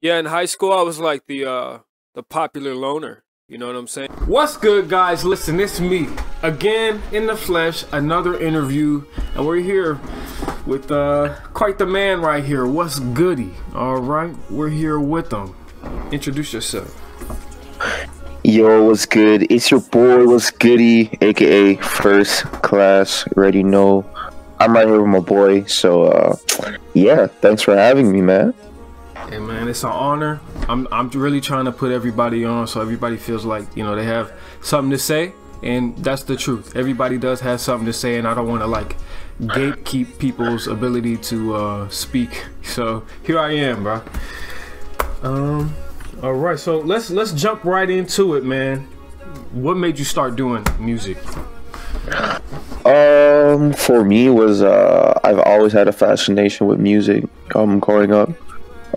Yeah, in high school, I was like the popular loner. You know what I'm saying? What's good, guys? Listen, it's me again in the flesh. Another interview, and we're here with quite the man right here. What's goody? All right, we're here with him. Introduce yourself. Yo, what's good? It's your boy, what's goody, aka First Class. Already know. I'm right here with my boy. So, yeah, thanks for having me, man. Hey man, it's an honor. I'm really trying to put everybody on so everybody feels like, you know, they have something to say, and that's the truth. Everybody does have something to say, and I don't want to like gatekeep people's ability to speak. So here I am, bro. All right, so let's jump right into it, man. What made you start doing music? For me was I've always had a fascination with music. Growing up.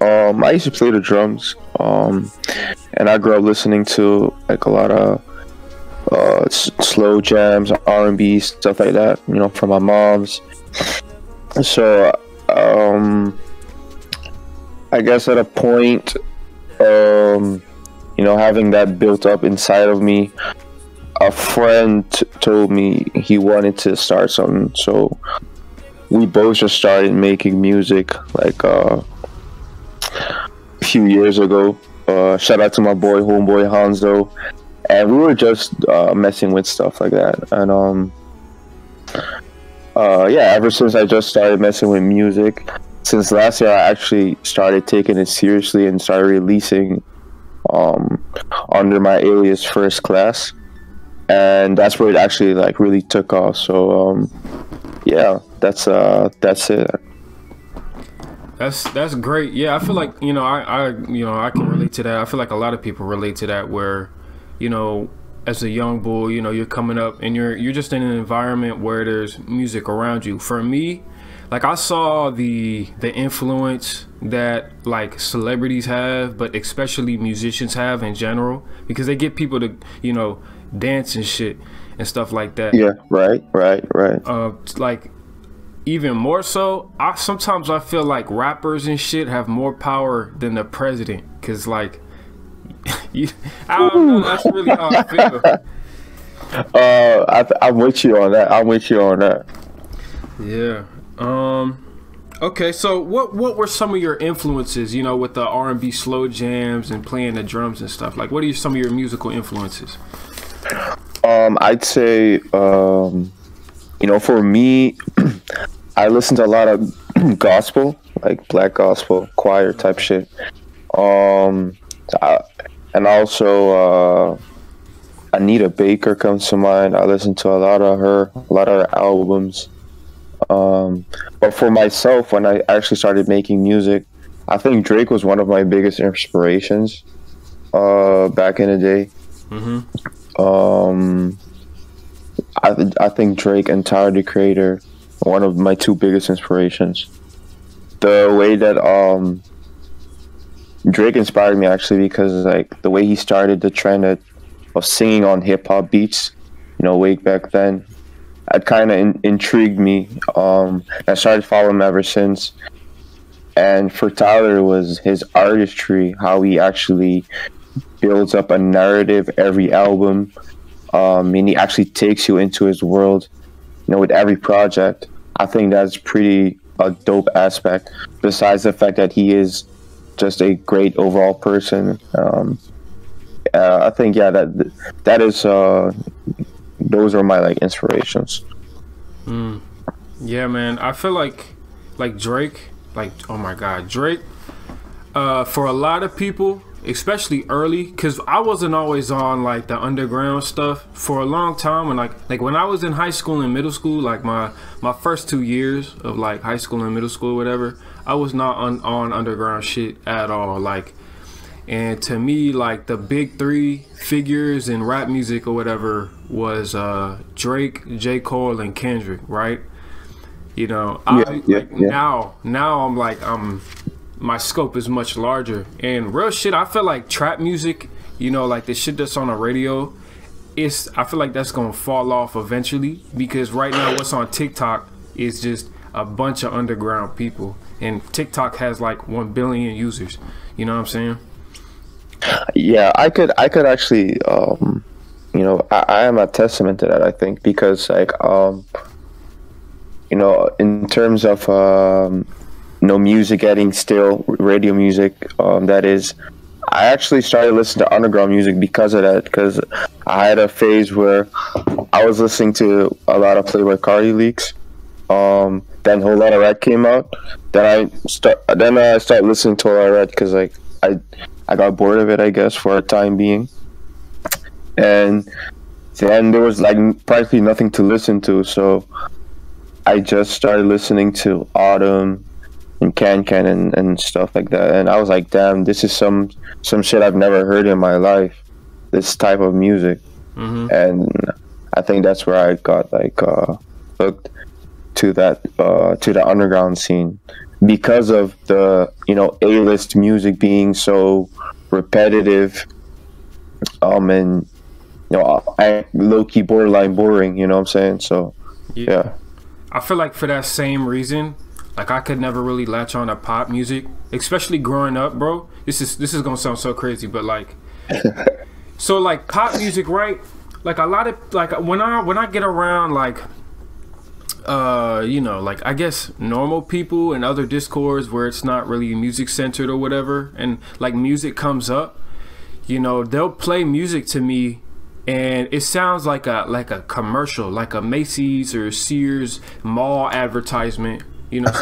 I used to play the drums, and I grew up listening to like a lot of slow jams, R&B, stuff like that, you know, from my mom's. So, I guess at a point, you know, having that built up inside of me, a friend told me he wanted to start something, so we both just started making music, like, few years ago. Shout out to my boy homeboy Hanzo, and we were just messing with stuff like that. And yeah, ever since I just started messing with music, since last year I actually started taking it seriously and started releasing under my alias First Class, and that's where it actually like really took off. So yeah, that's it. That's great. Yeah, I feel like, you know, I can relate to that. I feel like a lot of people relate to that, where, you know, as a young boy, you know, you're coming up and you're just in an environment where there's music around you. For me, like, I saw the influence that like celebrities have, but especially musicians have in general, because they get people to, you know, dance and shit and stuff like that. Yeah, right. Like, even more so, sometimes I feel like rappers and shit have more power than the president, cause like, I don't know, that's really how I feel. I'm with you on that. Yeah. Okay, so what were some of your influences, you know, with the R&B slow jams and playing the drums and stuff? Like, what are some of your musical influences? I'd say, you know, for me, I listen to a lot of gospel, like black gospel, choir type shit. And also, Anita Baker comes to mind. I listen to a lot of her albums. But for myself, when I actually started making music, I think Drake was one of my biggest inspirations, back in the day. I think Drake and Tyler the Creator, one of my two biggest inspirations. The way that Drake inspired me, actually, because like the way he started the trend of singing on hip hop beats, you know, way back then, it kind of intrigued me. I started following him ever since. And for Tyler, it was his artistry, how he actually builds up a narrative every album. And he actually takes you into his world, you know, with every project. I think that's pretty a dope aspect, besides the fact that he is just a great overall person. I think, yeah, that is those are my like inspirations. Yeah, man, I feel like Drake, like, oh my god, Drake, for a lot of people, especially early, because I wasn't always on like the underground stuff for a long time. And like when I was in high school and middle school, like my first 2 years of like high school and middle school, whatever, I was not on underground shit at all. Like, and to me, like, the big three figures in rap music or whatever was Drake, J. Cole, and Kendrick, right? You know, now I'm like, my scope is much larger. And real shit, I feel like trap music, you know, like the shit that's on the radio, I feel like that's gonna fall off eventually, because right now what's on TikTok is just a bunch of underground people, and TikTok has like 1 billion users. You know what I'm saying? Yeah, I could actually, you know, I am a testament to that, I think, because like, you know, in terms of, you know, music, getting still radio music, that is, I actually started listening to underground music because of that, because I had a phase where I was listening to a lot of Playboy Cardi leaks. Then Whole Lotta Red came out. Then I started listening to Whole Lotta Red because like I got bored of it, I guess, for a time being. And then there was like practically nothing to listen to, so I just started listening to Autumn and Can and stuff like that. And I was like, damn, this is some shit I've never heard in my life. This type of music. Mm-hmm. And I think that's where I got like hooked to the underground scene, because of the, you know, A-list music being so repetitive, and, you know, low-key borderline boring, you know what I'm saying? So yeah. I feel like for that same reason, like I could never really latch on to pop music, especially growing up, bro. This is gonna sound so crazy, but like so like pop music, right? Like a lot of, like when I get around like you know, like I guess normal people and other discords where it's not really music centered or whatever, and like music comes up, you know, they'll play music to me and it sounds like a commercial, like a Macy's or Sears mall advertisement, you know.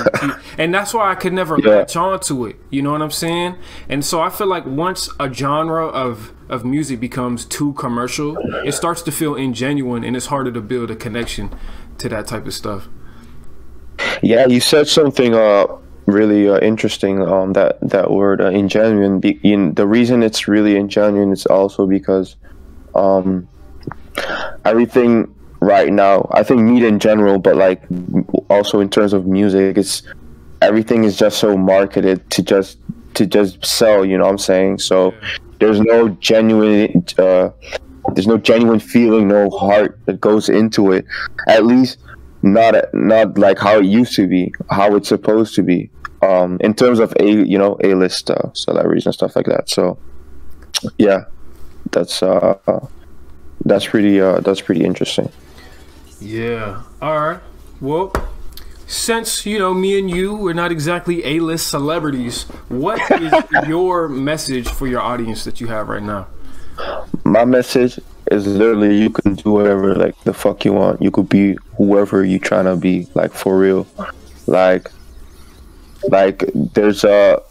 And that's why I could never latch on to it, you know what I'm saying? And so I feel like once a genre of music becomes too commercial, it starts to feel ingenuine and it's harder to build a connection to that type of stuff. Yeah, you said something really interesting, that word, ingenuine. The reason it's really ingenuine is also because everything right now, I think media in general, but like also in terms of music, everything is just so marketed to just sell, you know what I'm saying? So there's no genuine feeling, no heart that goes into it, at least not like how it used to be, how it's supposed to be, in terms of A-list celebrities and stuff like that. So yeah, that's pretty interesting. Yeah. All right. Well, since, you know, me and you, we're not exactly A-list celebrities, what is your message for your audience that you have right now? My message is literally, you can do whatever like the fuck you want. You could be whoever you trying to be, like for real. Like there's a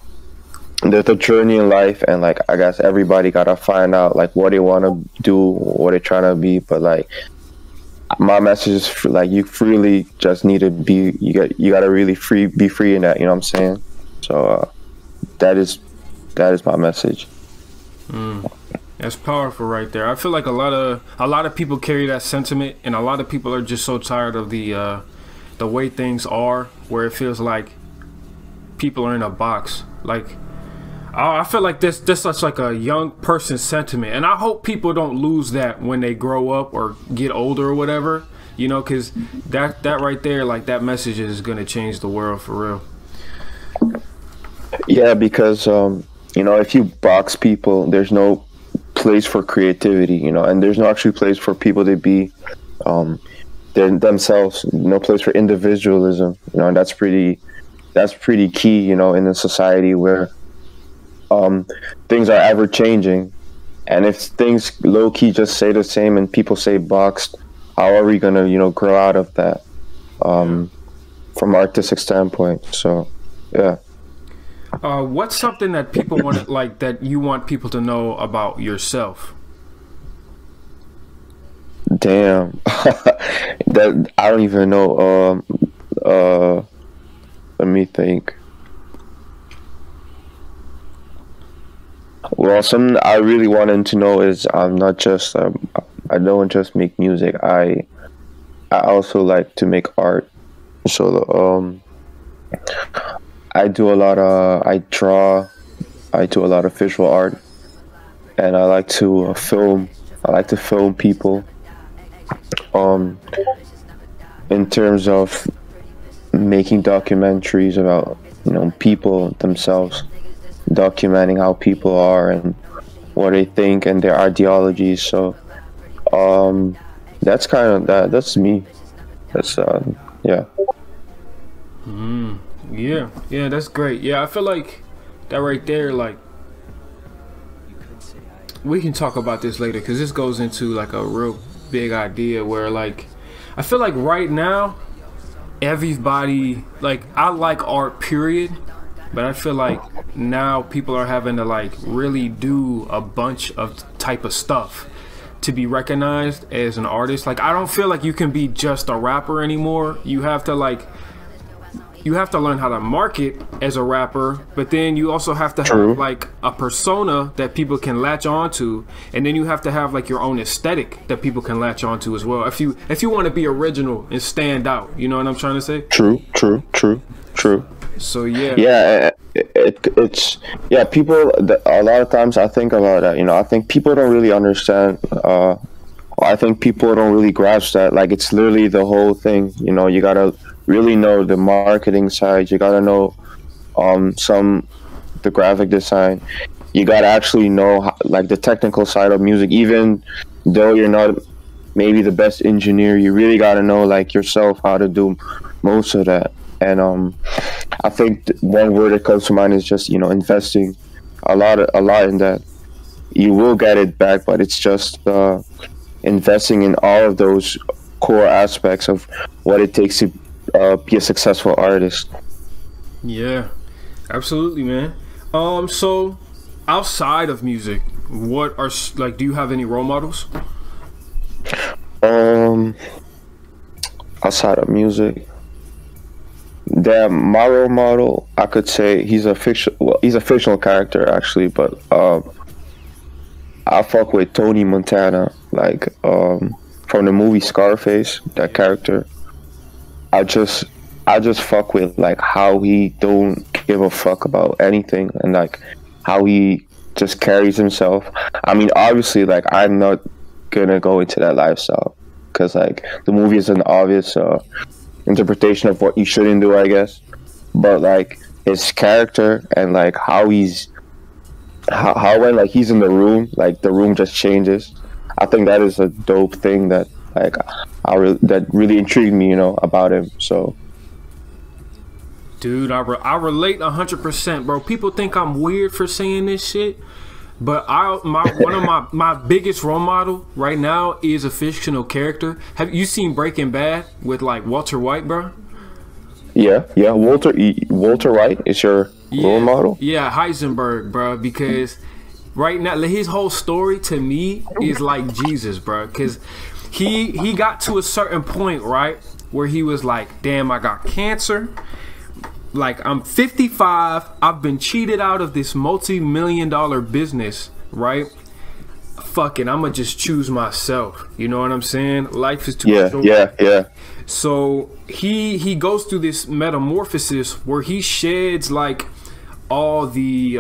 journey in life, and like I guess everybody gotta find out like what they want to do, what they're trying to be. But like my message is like, you freely just need to be, you gotta really be free in that, you know what I'm saying? So that is my message. That's powerful right there. I feel like a lot of people carry that sentiment, and a lot of people are just so tired of the way things are, where it feels like people are in a box. Like I feel like this such like a young person sentiment, and I hope people don't lose that when they grow up or get older or whatever, you know, because that right there, like that message is gonna change the world for real. Yeah, because you know, if you box people, there's no place for creativity, you know, and there's no actually place for people to be themselves. No place for individualism, you know, and that's pretty key, you know, in a society where things are ever changing. And if things low key just stay the same and people stay boxed, how are we gonna, you know, grow out of that from an artistic standpoint? So yeah. What's something that people want, like that you want people to know about yourself? Damn. That I don't even know. Let me think. Well, something I really wanted to know is I'm not just I don't just make music. I also like to make art. So I do a lot of, I draw, I do a lot of visual art, and I like to film. I like to film people. In terms of making documentaries about, you know, people themselves, documenting how people are and what they think and their ideologies. So that's kind of that's me. That's yeah. Yeah, that's great. Yeah, I feel like that right there, like, we can talk about this later because this goes into like a real big idea where, like, I feel like right now everybody, like, I like art period, but I feel like now people are having to like really do a bunch of type of stuff to be recognized as an artist. Like, I don't feel like you can be just a rapper anymore. You have to like, you have to learn how to market as a rapper, but then you also have to have like a persona that people can latch onto, and then you have to have like your own aesthetic that people can latch onto as well. If you want to be original and stand out, you know what I'm trying to say? True. So yeah, it's yeah. People a lot of times I think about that. You know, I think people don't really understand. I think people don't really grasp that. Like, it's literally the whole thing. You know, you gotta really know the marketing side. You gotta know the graphic design. You gotta actually know how, like, the technical side of music. Even though you're not maybe the best engineer, you really gotta know, like, yourself how to do most of that. And I think one word that comes to mind is just, you know, investing a lot in that. You will get it back, but it's just investing in all of those core aspects of what it takes to be a successful artist. Yeah, absolutely, man. So outside of music, what are, like, do you have any role models? Outside of music, my role model, I could say he's a fictional character actually, but I fuck with Tony Montana, like, from the movie Scarface, that character. I just fuck with, like, how he don't give a fuck about anything, and like how he just carries himself. I mean, obviously, like, I'm not gonna go into that lifestyle because, like, the movie is an obvious interpretation of what you shouldn't do, I guess. But like, his character and like how when, like, he's in the room, like, the room just changes. I think that is a dope thing that, like, that really intrigued me, you know, about him. So, dude, I relate 100%, bro. People think I'm weird for saying this shit, but one of my biggest role model right now is a fictional character. Have you seen Breaking Bad with, like, Walter White, bro? Yeah. Walter White is your role model? Yeah, Heisenberg, bro, because right now his whole story to me is like Jesus, bro, because he got to a certain point, right, where he was like, damn, I got cancer, like, I'm 55, I've been cheated out of this multi-million-dollar business, right? Fuck it, I'ma just choose myself. You know what I'm saying? Life is too short. Yeah. So he goes through this metamorphosis where he sheds, like, all the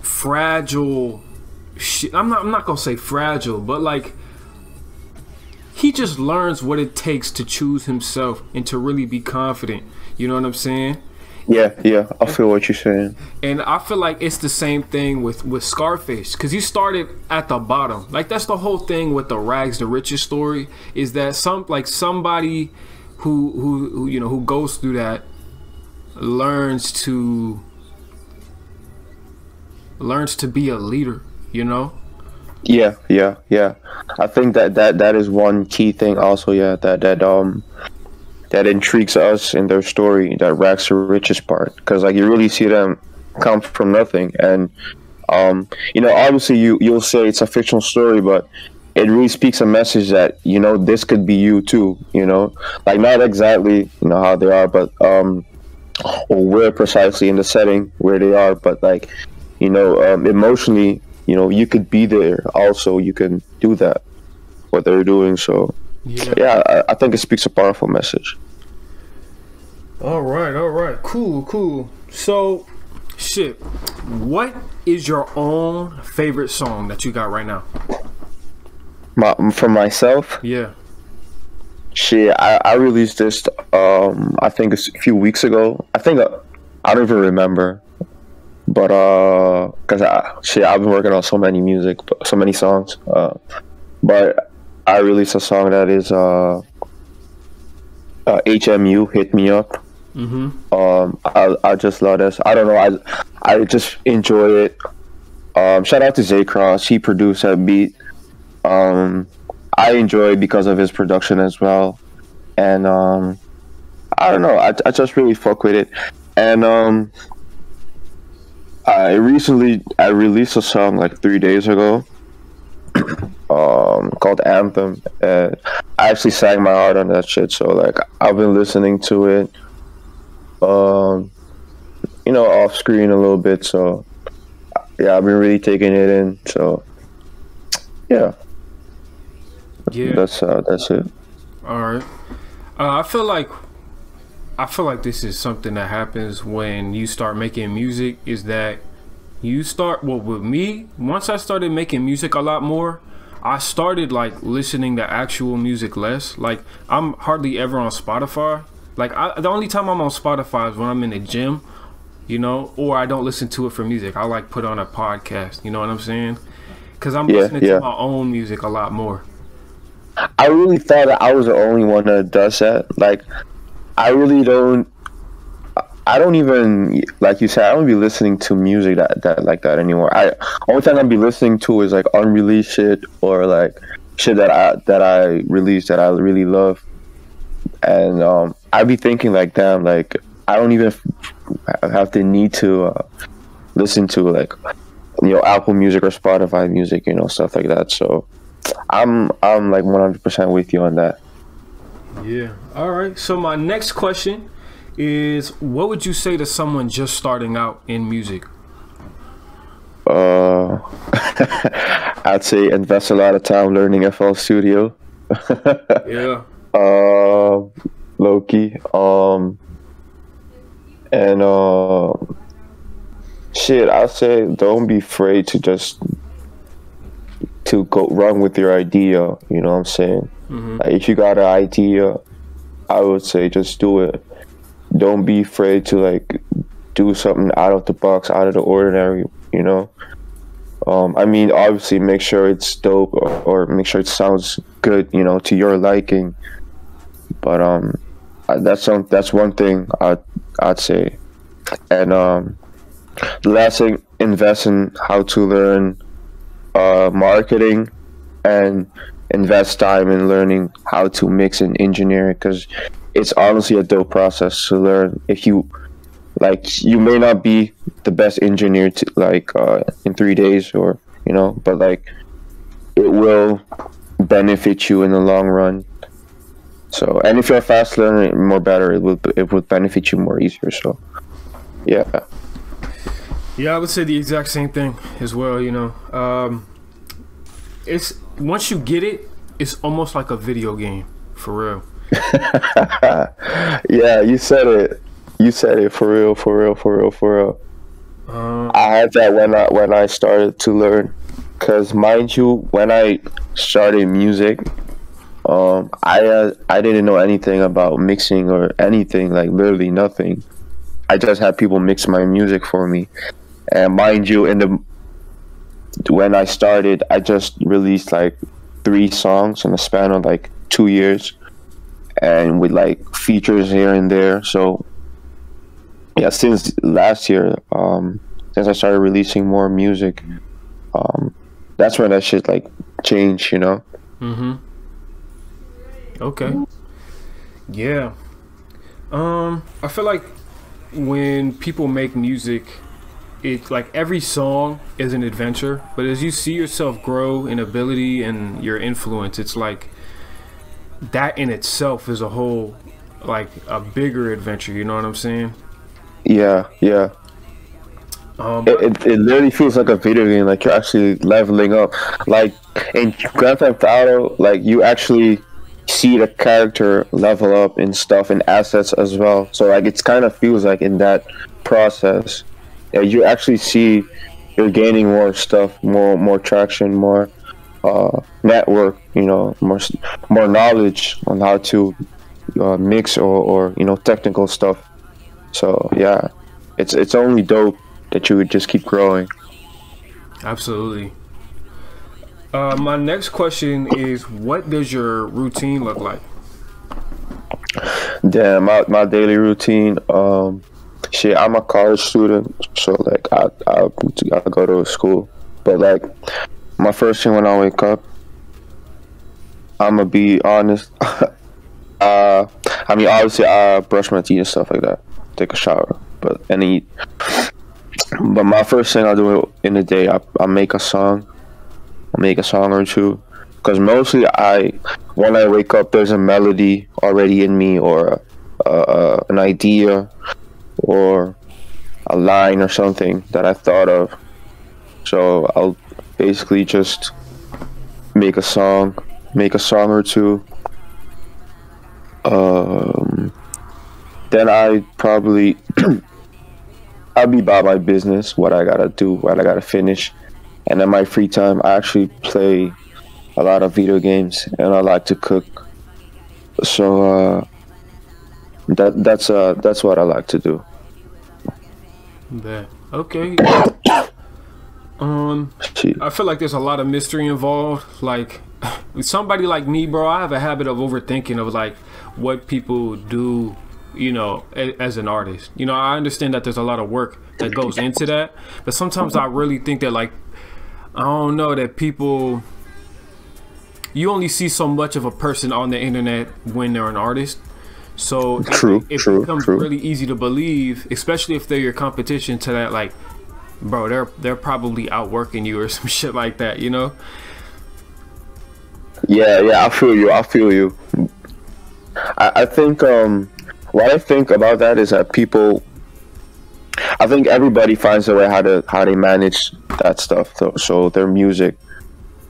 fragile shit. I'm not gonna say fragile, but like, he just learns what it takes to choose himself and to really be confident. You know what I'm saying? Yeah, I feel what you're saying. And I feel like it's the same thing with Scarface, because he started at the bottom. Like, that's the whole thing with the rags to riches story, is that somebody who you know, who goes through that learns to be a leader, you know? Yeah. I think that is one key thing also, that intrigues us in their story, that rags to riches part, because, like, you really see them come from nothing. And you know, obviously you'll say it's a fictional story, but it really speaks a message that, you know, this could be you too, you know, like, not exactly, you know, how they are, but or where precisely in the setting where they are, but, like, you know, emotionally, you know, you could be there also. You can do that, what they're doing. So yeah, I think it speaks a powerful message. All right, cool. So, shit, what is your own favorite song that you got right now? For myself? Yeah. Shit, I released this, I think it's a few weeks ago. I don't even remember. But cause I've been working on so many music, so many songs. But I released a song that is HMU, Hit Me Up. I just love this. I don't know. I just enjoy it. Shout out to Zay Cross. He produced that beat. I enjoy it because of his production as well. And I don't know. I just really fuck with it. And I released a song like 3 days ago. Called Anthem. I actually sang my heart on that shit. So like I've been listening to it. You know, off screen a little bit. So yeah, I've been really taking it in. So yeah. That's it. All right. I feel like this is something that happens when you start making music. Is that you start, well, with me, once I started making music a lot more, I started like listening to actual music less. Like I'm hardly ever on Spotify. Like the only time I'm on Spotify is when I'm in the gym, you know, or I don't listen to it for music. I like put on a podcast, you know what I'm saying? Because I'm listening to my own music a lot more. I really thought that I was the only one that does that. Like, I don't even, like you said, I don't be listening to music that like that anymore. Only time I be listening to is like unreleased shit or like shit that I released that I really love. And I be thinking like, damn, like I don't even have the need to listen to like, you know, Apple Music or Spotify music, you know, stuff like that. So I'm like 100% with you on that. Yeah. All right. So my next question is, what would you say to someone just starting out in music? I'd say invest a lot of time learning FL Studio. Yeah. Low-key. And shit, I'd say don't be afraid to just to go run with your idea, you know what I'm saying? Like, if you got an idea, I would say just do it. Don't be afraid to like do something out of the box, out of the ordinary, you know? I mean, obviously make sure it's dope or make sure it sounds good, you know, to your liking. But that's one thing I'd say. And the last thing, invest in how to learn marketing and invest time in learning how to mix and engineer, because it's honestly a dope process to learn. If you like, you may not be the best engineer to like in 3 days, or you know, but like it will benefit you in the long run. So, and if you're a fast learner, more better, it would benefit you more easier. So yeah, I would say the exact same thing as well, you know. It's once you get it, it's almost like a video game, for real. Yeah, you said it for real. I had that when I started to learn, because mind you, when I started music, I didn't know anything about mixing or anything, like literally nothing. I just had people mix my music for me, and mind you, when I started, I just released like 3 songs in the span of like 2 years, and with like features here and there. So yeah, since last year, since I started releasing more music, that's when that shit like changed, you know. Okay. Yeah. I feel like when people make music, it's like every song is an adventure, but as you see yourself grow in ability and your influence, it's like that in itself is a whole, like a bigger adventure, you know what I'm saying? Yeah. It literally feels like a video game, like you're actually leveling up. Like in Grand Theft Auto, like you actually see the character level up in stuff and assets as well. So like it's kind of feels like in that process, yeah, you actually see you're gaining more stuff, more traction, more network, you know, more knowledge on how to mix or you know, technical stuff. So yeah, it's only dope that you would just keep growing. Absolutely. My next question is, what does your routine look like? Damn, my daily routine. Shit, I'm a college student, so like I go to school. But like, my first thing when I wake up, I'ma be honest. I mean, obviously, I brush my teeth and stuff like that, take a shower, and eat. But my first thing I do in the day, I make a song. I make a song or two, because mostly when I wake up, there's a melody already in me, or an idea, or a line or something that I thought of. So I'll basically just make a song or two. Then I probably I'll be about my business, what I gotta do, what I gotta finish. And in my free time, I actually play a lot of video games, and I like to cook. So that's what I like to do. Okay. I feel like there's a lot of mystery involved. Like, somebody like me, bro, I have a habit of overthinking of like what people do, you know, as an artist. You know, I understand that there's a lot of work that goes into that, but sometimes I really think that, like, I don't know, that people, you only see so much of a person on the internet when they're an artist. So it becomes really easy to believe, especially if they're your competition, to that, like, bro, they're probably outworking you or some shit like that, you know? Yeah, I feel you. I think what I think about that is that I think everybody finds a way how they manage that stuff, so their music.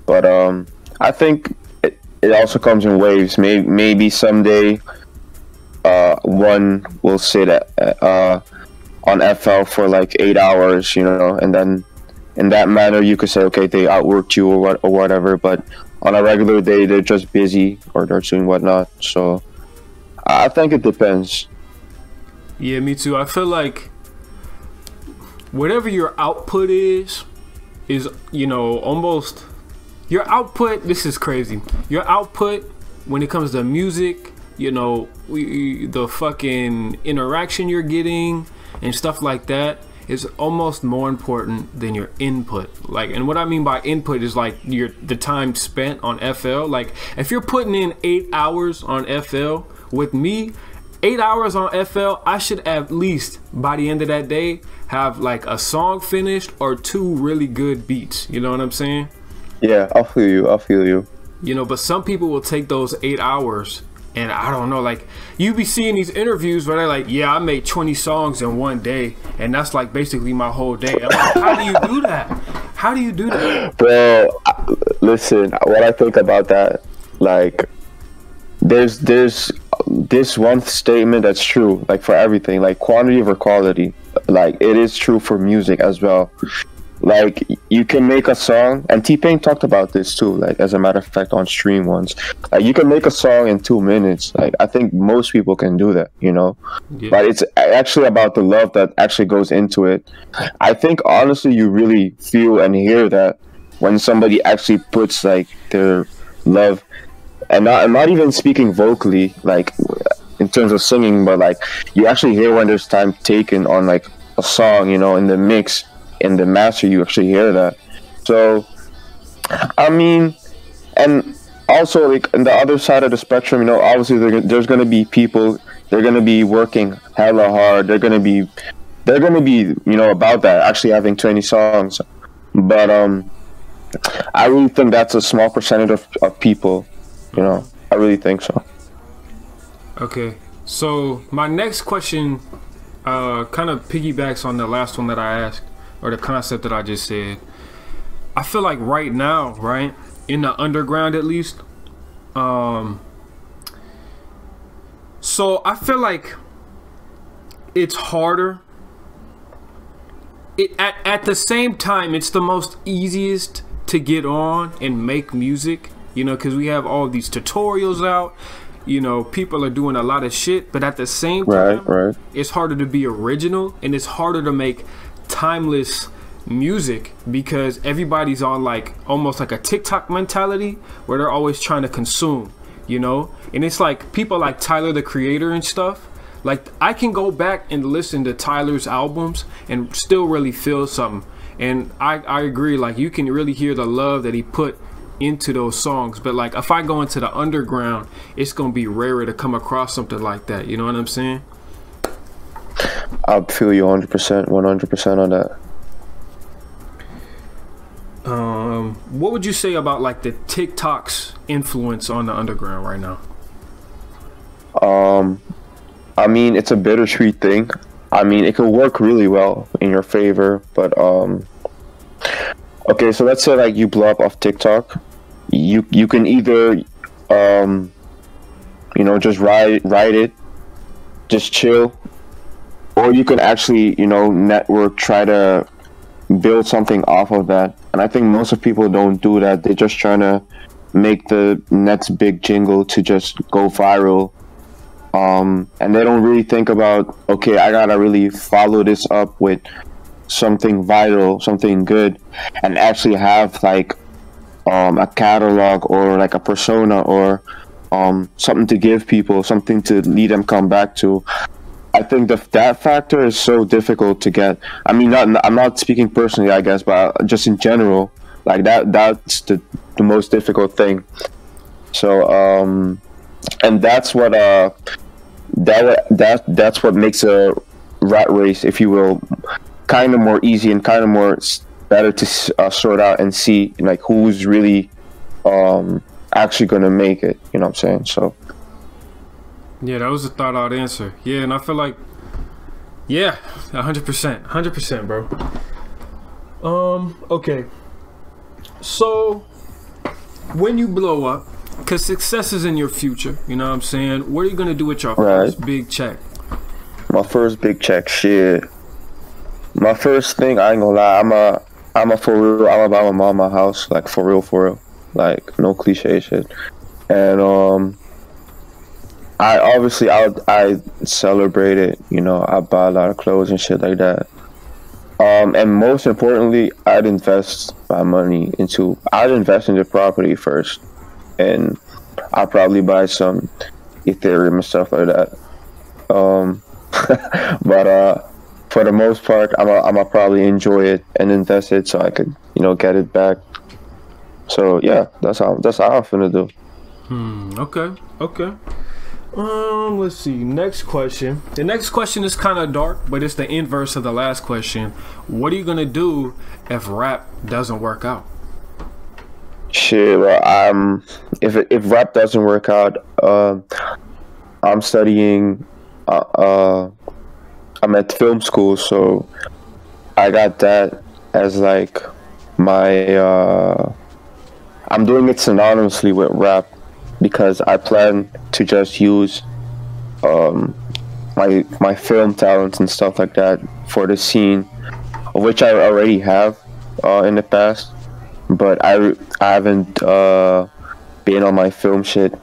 But I think it also comes in waves. Maybe someday one will sit on FL for like 8 hours, you know, and then in that manner you could say, okay, they outworked you or whatever. But on a regular day, they're just busy or they're doing whatnot. So I think it depends. Yeah, me too. I feel like whatever your output is, you know, almost your output. This is crazy. Your output when it comes to music, you know, the fucking interaction you're getting and stuff like that is almost more important than your input. Like, and what I mean by input is like the time spent on FL. Like, if you're putting in 8 hours on FL with me, 8 hours on FL, I should at least by the end of that day have like a song finished or 2 really good beats. You know what I'm saying? Yeah, I feel you. You know, but some people will take those 8 hours, and I don't know, like, you be seeing these interviews where they're like, yeah, I made 20 songs in one day, and that's like basically my whole day. I'm like, how do you do that? How do you do that? Bro, listen, what I think about that, like, there's this one statement that's true, like, for everything, like quantity over quality. Like, it is true for music as well. Like, you can make a song, and T-Pain talked about this too, like, as a matter of fact, on Stream Ones. Like, you can make a song in 2 minutes. Like, I think most people can do that, you know? Yeah. But it's actually about the love that actually goes into it. I think, honestly, you really feel and hear that when somebody actually puts, like, their love, and I'm not even speaking vocally, like, in terms of singing, but, like, you actually hear when there's time taken on, like, a song, you know, in the mix. In the master, you actually hear that. So, I mean, and also, like, on the other side of the spectrum, you know, obviously there's going to be people, they're going to be working hella hard, they're going to be, you know, about that, actually having 20 songs. But I really think that's a small percentage of people, you know. I really think so. Okay, so my next question kind of piggybacks on the last one that I asked, or the concept that I just said. I feel like right now, right, in the underground at least, so I feel like it's harder. At the same time, it's the most easiest to get on and make music, you know, because we have all these tutorials out, you know, people are doing a lot of shit, but at the same time, it's harder to be original, and it's harder to make timeless music, because everybody's on like almost like a TikTok mentality where they're always trying to consume, you know. And it's like people like Tyler the Creator and stuff. Like I can go back and listen to Tyler's albums and still really feel something. And I agree, like you can really hear the love that he put into those songs. But like if I go into the underground, it's gonna be rarer to come across something like that, you know what I'm saying? I feel you 100%, 100% on that. What would you say about like the TikTok's influence on the underground right now? I mean, it's a bittersweet thing. I mean, it could work really well in your favor, but okay, so let's say like you blow up off TikTok, you can either you know, just ride it, just chill, or you can actually, you know, network, try to build something off of that. And I think most of people don't do that. They're just trying to make the next big jingle to just go viral. And they don't really think about, okay, I gotta really follow this up with something vital, something good, and actually have like a catalog or like a persona or something to give people, something to lead them come back to. I think that factor is so difficult to get. I mean, I'm not speaking personally, I guess, but just in general, like that's the most difficult thing. So and that's what that's what makes a rat race, if you will, kind of more easy and kind of more better to sort out and see like who's really actually gonna make it, you know what I'm saying? So yeah, that was a thought out answer. Yeah, and I feel like, yeah, 100%, bro. Okay, so when you blow up, because success is in your future, you know what I'm saying, what are you gonna do with your first big check? My first big check, shit. My first thing, I ain't gonna lie, I'm a for real, I'm about my mama house, like for real, like no cliche shit. And I celebrate it, you know, I buy a lot of clothes and shit like that. And most importantly, I'd invest my money I'd invest into property first, and I'll probably buy some Ethereum and stuff like that. But for the most part, I'ma probably enjoy it and invest it so I could, you know, get it back. So yeah, that's how I'm finna do. Okay. Let's see. Next question. The next question is kind of dark, but it's the inverse of the last question. What are you gonna do if rap doesn't work out? Shit, well, if rap doesn't work out, I'm studying. I'm at film school, so I got that as like my. I'm doing it synonymously with rap, because I plan to just use my film talents and stuff like that for the scene, which I already have in the past, but I haven't been on my film shit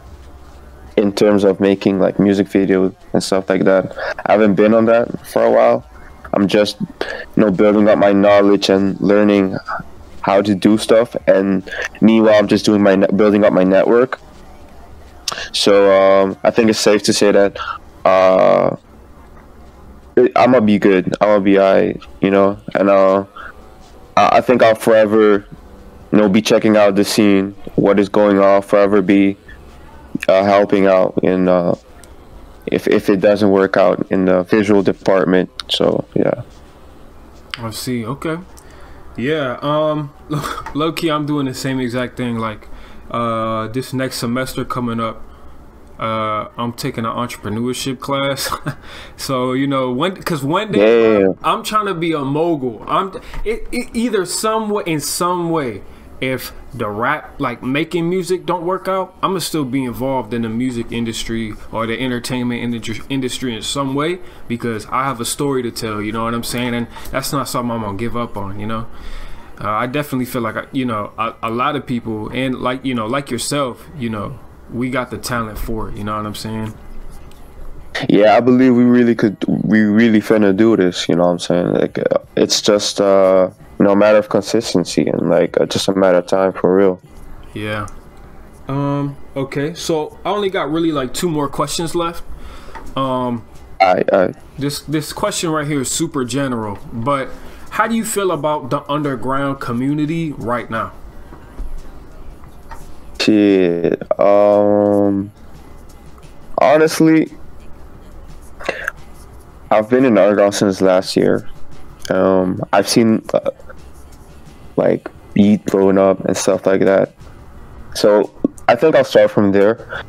in terms of making like music videos and stuff like that. I haven't been on that for a while. I'm just, you know, building up my knowledge and learning how to do stuff, and meanwhile I'm just building up my network. So I think it's safe to say that I'm gonna be good. I'm gonna be alright, you know. And I think I'll forever, you know, be checking out the scene, what is going on. Forever be helping out in if it doesn't work out in the visual department. So yeah. I see. Okay. Yeah. Low key, I'm doing the same exact thing. Like this next semester coming up, I'm taking an entrepreneurship class. So you know, because one day I'm trying to be a mogul. Either in some way, if the rap, like making music, don't work out, I'm gonna still be involved in the music industry or the entertainment industry in some way, because I have a story to tell, you know what I'm saying? And that's not something I'm gonna give up on, you know. I definitely feel like, you know, a lot of people, and like, you know, like yourself, you know, we got the talent for it, you know what I'm saying? Yeah, I believe we really finna do this, you know what I'm saying? Like, it's just, you know, a matter of consistency and, like, just a matter of time for real. Yeah. Okay, so I only got really like 2 more questions left. This question right here is super general, but how do you feel about the underground community right now? Shit, honestly, I've been in the underground since last year. I've seen like beat blowing up and stuff like that. So I think I'll start from there.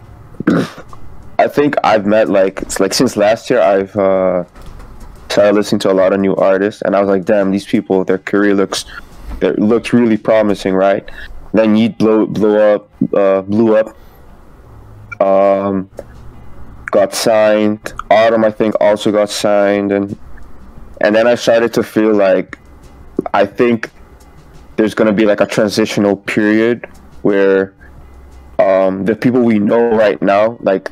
I think I've met like since last year I've started listening to a lot of new artists, and I was like, damn, these people, their career looks really promising, right? Then Yeet blew up, got signed. Autumn, I think, also got signed, and then I started to feel like I think there's gonna be like a transitional period where the people we know right now, like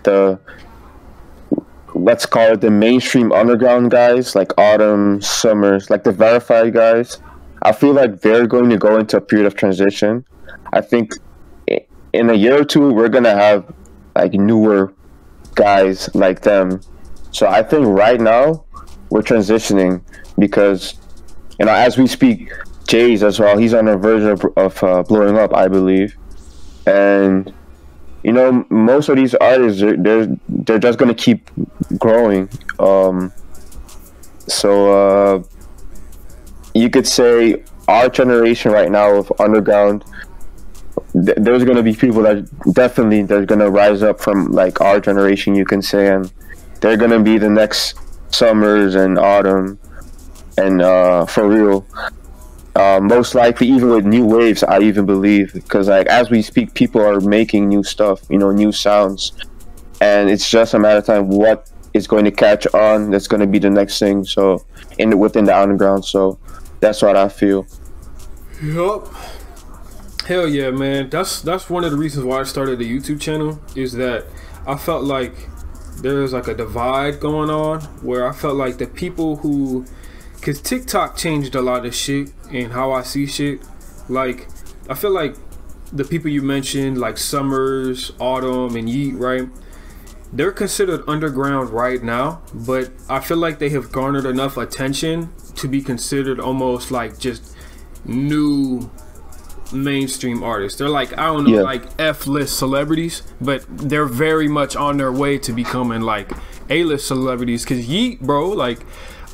let's call it the mainstream underground guys, like Autumn, Summers, like the verified guys, I feel like they're going to go into a period of transition. I think in a year or two, we're gonna have like newer guys like them. So I think right now we're transitioning because, you know, as we speak, Jay's as well, he's on a version of blowing up, I believe. And you know, most of these artists, they're just gonna keep growing. So you could say our generation right now of underground, there's gonna be people that definitely they're gonna rise up from like our generation, you can say, and they're gonna be the next Summers and Autumn, and for real. Most likely even with new waves, I even believe, because like as we speak, people are making new stuff, you know, new sounds, and it's just a matter of time what is going to catch on. That's going to be the next thing. So within the underground, so that's what I feel. Yup. Hell yeah, man. That's one of the reasons why I started the YouTube channel, is that I felt like there was like a divide going on where I felt like the people who, because TikTok changed a lot of shit and how I see shit. Like, I feel like the people you mentioned, like Summers, Autumn, and Yeet, right? They're considered underground right now, but I feel like they have garnered enough attention to be considered almost like just new mainstream artists. They're like, I don't know, like F-list celebrities, but they're very much on their way to becoming like A-list celebrities. Cause Yeet, bro, like,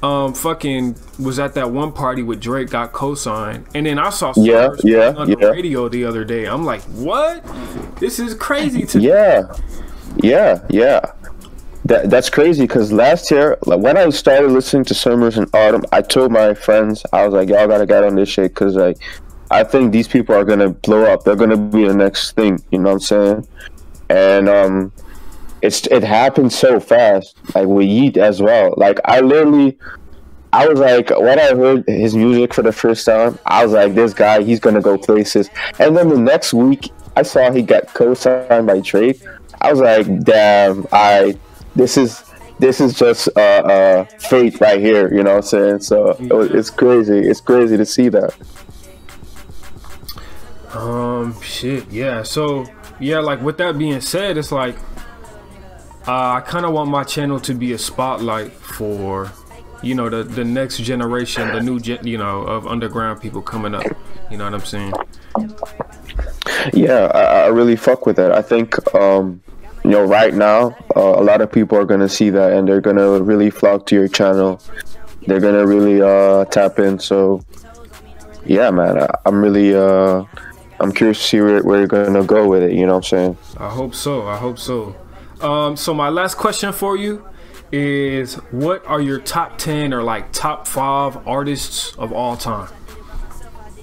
fucking was at that one party with Drake, got co-signed, and then I saw Summers on the radio the other day. I'm like, what? This is crazy to me. That's crazy, because last year, like, when I started listening to Summers and Autumn, I told my friends, I was like, y'all gotta get on this shit, because like I think these people are gonna blow up. They're gonna be the next thing, you know what I'm saying? And it happened so fast, like with Yeet as well. Like I was like, when I heard his music for the first time, I was like, this guy, he's gonna go places. And then the next week, I saw he got co-signed by Drake. I was like, damn, this is just fate right here, you know what I'm saying? So it's crazy to see that. Shit, yeah. So yeah, like with that being said, it's like I kind of want my channel to be a spotlight for, you know, the next generation, the new you know, of underground people coming up. You know what I'm saying? Yeah, I really fuck with that. I think you know, right now a lot of people are gonna see that, and they're gonna really flock to your channel. They're gonna really tap in. So yeah, man, I'm curious to see where you're gonna go with it. You know what I'm saying? I hope so. So my last question for you is, what are your top 10 or like top 5 artists of all time?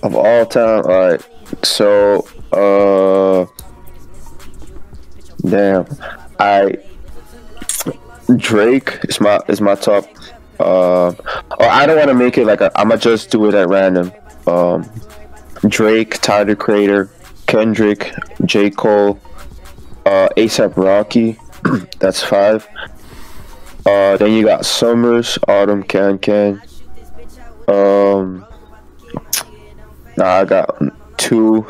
Of all time, all right. So, damn, Drake is my top. Or I don't want to make it like I'ma just do it at random. Drake, Tyler the Creator, Kendrick, J. Cole, ASAP Rocky. That's 5. Then you got Summers, Autumn, Can. I got two.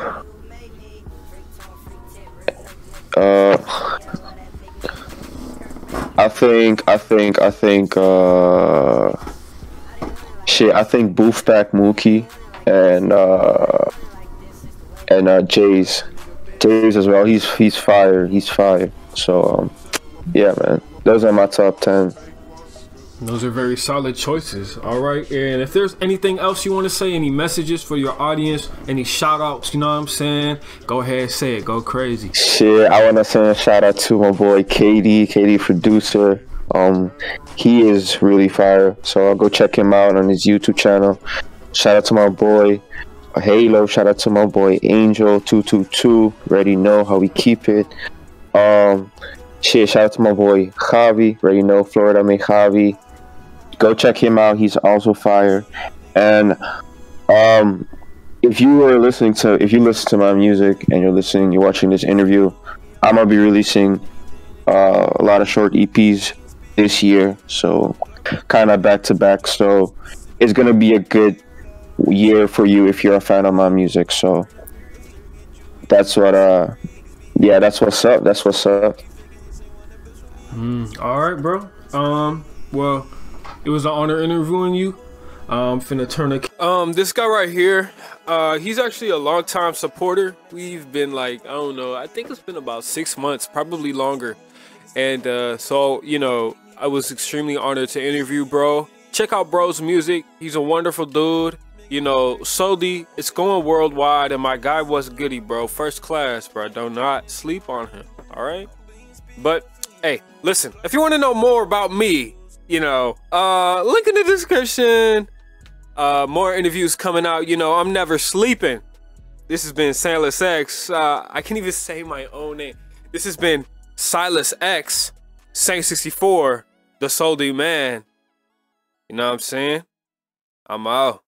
I think shit, I think Boofback Mookie and Jay's as well. He's fire. So yeah, man, those are my top 10. Those are very solid choices. All right, and if there's anything else you want to say, any messages for your audience, any shout outs, you know what I'm saying, go ahead, say it, go crazy. Shit, I want to send a shout out to my boy KD producer. He is really fire, so I'll go check him out on his YouTube channel. Shout out to my boy Halo, shout out to my boy Angel 222. Already know how we keep it. Shit, shout out to my boy Javi, already know Florida man Javi. Go check him out, he's also fire. And if you listen to my music and you're watching this interview, I'm gonna be releasing a lot of short EPs this year, so kind of back to back. So it's gonna be a good year for you if you're a fan of my music. So that's what yeah, that's what's up. All right, bro. Well, it was an honor interviewing you. Finna turn this guy right here, he's actually a long-time supporter. We've been like, I don't know, I think it's been about 6 months, probably longer. And so, you know, I was extremely honored to interview bro. Check out bro's music. He's a wonderful dude. You know, Soldi, it's going worldwide, and my guy was goody, bro. First class, bro. Do not sleep on him, all right? But hey, listen, if you want to know more about me, you know, link in the description. More interviews coming out. You know, I'm never sleeping. This has been Silas X. I can't even say my own name. This has been Silas X, Saint 64, the Soldi man. You know what I'm saying? I'm out.